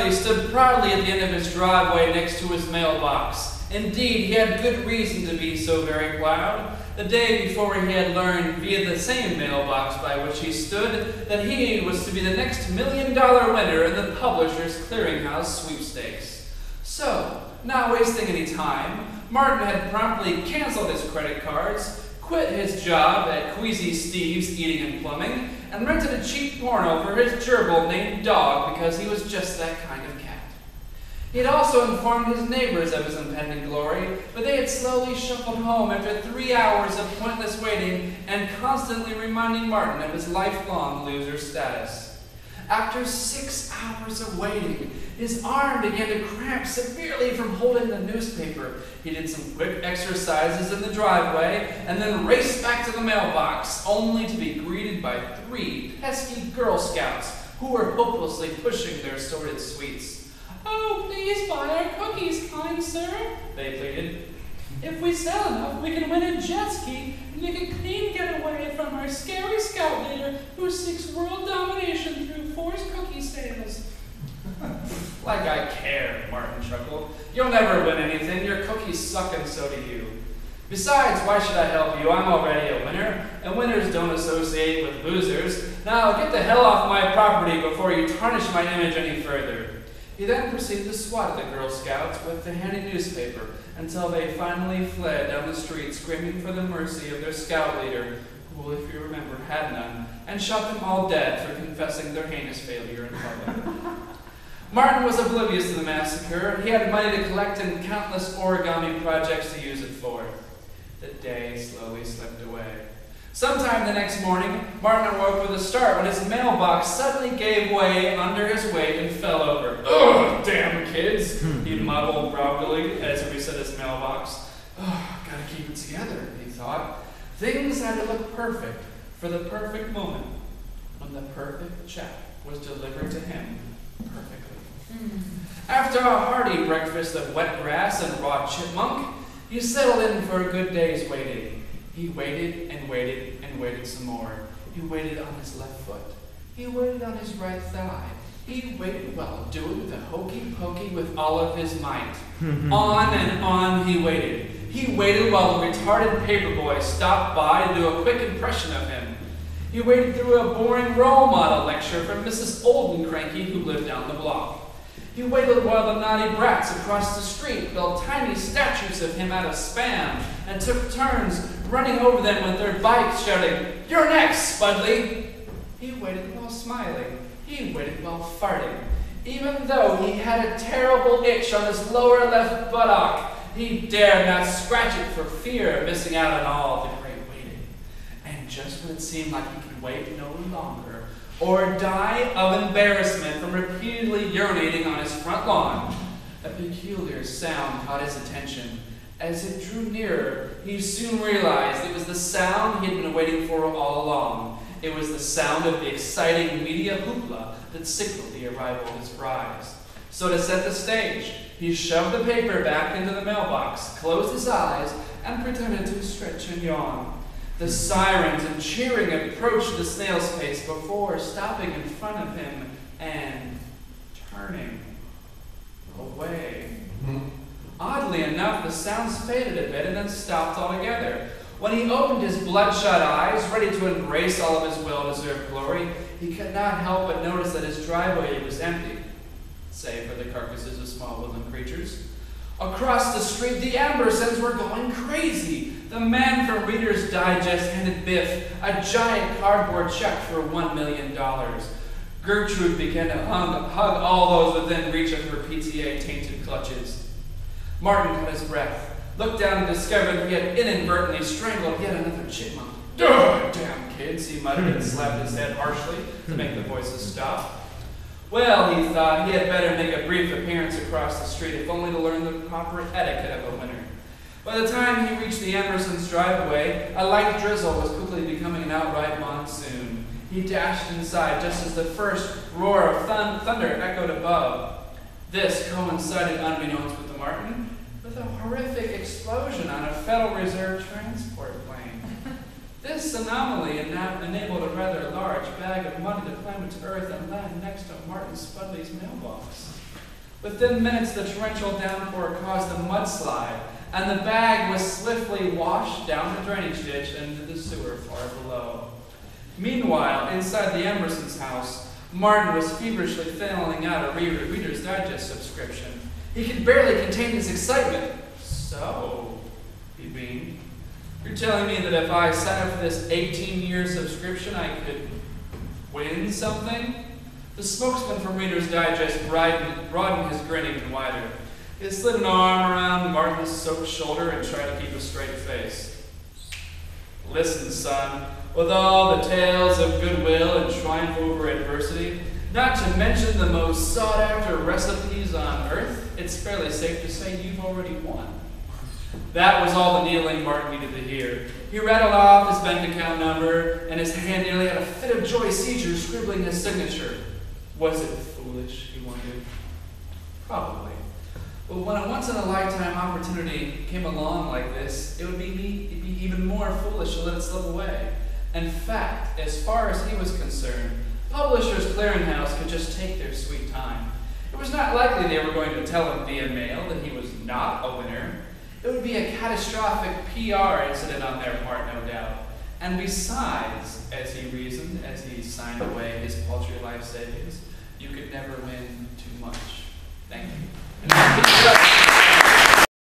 Spudley stood proudly at the end of his driveway next to his mailbox. Indeed, he had good reason to be so very proud. The day before he had learned via the same mailbox by which he stood that he was to be the next $1 million winner in the Publishers Clearinghouse sweepstakes. So, not wasting any time, Martin had promptly canceled his credit cards, quit his job at Queasy Steve's Eating and Plumbing, and rented a cheap porno for his gerbil named Dog because he was just that kind of cat. He had also informed his neighbors of his impending glory, but they had slowly shuffled home after 3 hours of pointless waiting and constantly reminding Martin of his lifelong loser status. After 6 hours of waiting, his arm began to cramp severely from holding the newspaper. He did some quick exercises in the driveway and then raced back to the mailbox, only to be greeted by 3 pesky Girl Scouts who were hopelessly pushing their assorted sweets. "Oh, please buy our cookies, kind sir," they pleaded. "If we sell enough, we can win a jet ski and make a clean getaway from our scary scout leader who seeks world domination through forced cookie sales." "Like I care," Martin chuckled. "You'll never win anything. Your cookies suck and so do you. Besides, why should I help you? I'm already a winner, and winners don't associate with losers. Now get the hell off my property before you tarnish my image any further." He then proceeded to swat at the Girl Scouts with the handy newspaper until they finally fled down the street screaming for the mercy of their scout leader, who, if you remember, had none, and shot them all dead for confessing their heinous failure in public. Martin was oblivious to the massacre. He had money to collect and countless origami projects to use it for. The day slowly slipped away. Sometime the next morning, Martin awoke with a start when his mailbox suddenly gave way under his weight and fell over. "Ugh, damn kids," he mumbled proudly as he reset his mailbox. "Ugh, gotta keep it together," he thought. Things had to look perfect for the perfect moment when the perfect check was delivered to him perfectly. After a hearty breakfast of wet grass and raw chipmunk, he settled in for a good day's waiting. He waited and waited and waited some more. He waited on his left foot. He waited on his right thigh. He waited while doing the hokey pokey with all of his might. On and on he waited. He waited while the retarded paperboy stopped by to do a quick impression of him. He waited through a boring role model lecture from Mrs. Oldencranky, who lived down the block. He waited while the naughty brats across the street built tiny statues of him out of Spam and took turns running over them with their bikes shouting, "You're next, Spudley!" He waited while smiling. He waited while farting. Even though he had a terrible itch on his lower left buttock, he dared not scratch it for fear of missing out on all the great waiting. And just when it seemed like he could wait no longer, or die of embarrassment from repeatedly urinating on his front lawn, a peculiar sound caught his attention. As it drew nearer, he soon realized it was the sound he had been waiting for all along. It was the sound of the exciting media hoopla that signaled the arrival of his prize. So to set the stage, he shoved the paper back into the mailbox, closed his eyes, and pretended to stretch and yawn. The sirens and cheering approached the snail's pace before stopping in front of him and turning away. Oddly enough, the sounds faded a bit and then stopped altogether. When he opened his bloodshot eyes, ready to embrace all of his well-deserved glory, he could not help but notice that his driveway was empty, save for the carcasses of small woodland creatures. Across the street, the Ambersons were going crazy. The man from Reader's Digest handed Biff a giant cardboard check for $1 million. Gertrude began to hug all those within reach of her PTA-tainted clutches. Martin caught his breath, looked down and discovered that he had inadvertently strangled yet another chipmunk. "Ugh, damn kids," he muttered and slapped his head harshly to make the voices stop. Well, he thought, he had better make a brief appearance across the street, if only to learn the proper etiquette of a winner. By the time he reached the Ambersons' driveway, a light drizzle was quickly becoming an outright monsoon. He dashed inside just as the first roar of thunder echoed above. This coincided, unbeknownst to Martin, with a horrific explosion on a Federal Reserve transport plane. This anomaly enabled a rather large bag of money to climb to earth and land next to Martin Spudley's mailbox. Within minutes, the torrential downpour caused a mudslide, and the bag was swiftly washed down the drainage ditch and into the sewer far below. Meanwhile, inside the Emerson's house, Martin was feverishly filling out a Reader's Digest subscription. He could barely contain his excitement. So, he beamed, you're telling me that if I signed up for this 18-year subscription, I could win something? The spokesman from Reader's Digest broadened his grin even wider. He slid an arm around Martin's soaked shoulder and tried to keep a straight face. Listen, son, with all the tales of goodwill and triumph over adversity, not to mention the most sought-after recipes on earth, it's fairly safe to say you've already won. That was all the kneeling Martin needed to hear. He rattled off his bank account number, and his hand nearly had a fit of joy seizure scribbling his signature. Was it foolish, he wondered? Probably. But when a once-in-a-lifetime opportunity came along like this, it would be even more foolish to let it slip away. In fact, as far as he was concerned, Publishers Clearinghouse could just take their sweet time. It was not likely they were going to tell him via mail that he was not a winner. It would be a catastrophic PR incident on their part, no doubt. And besides, as he reasoned, as he signed away his paltry life savings, you could never win too much. Thank you.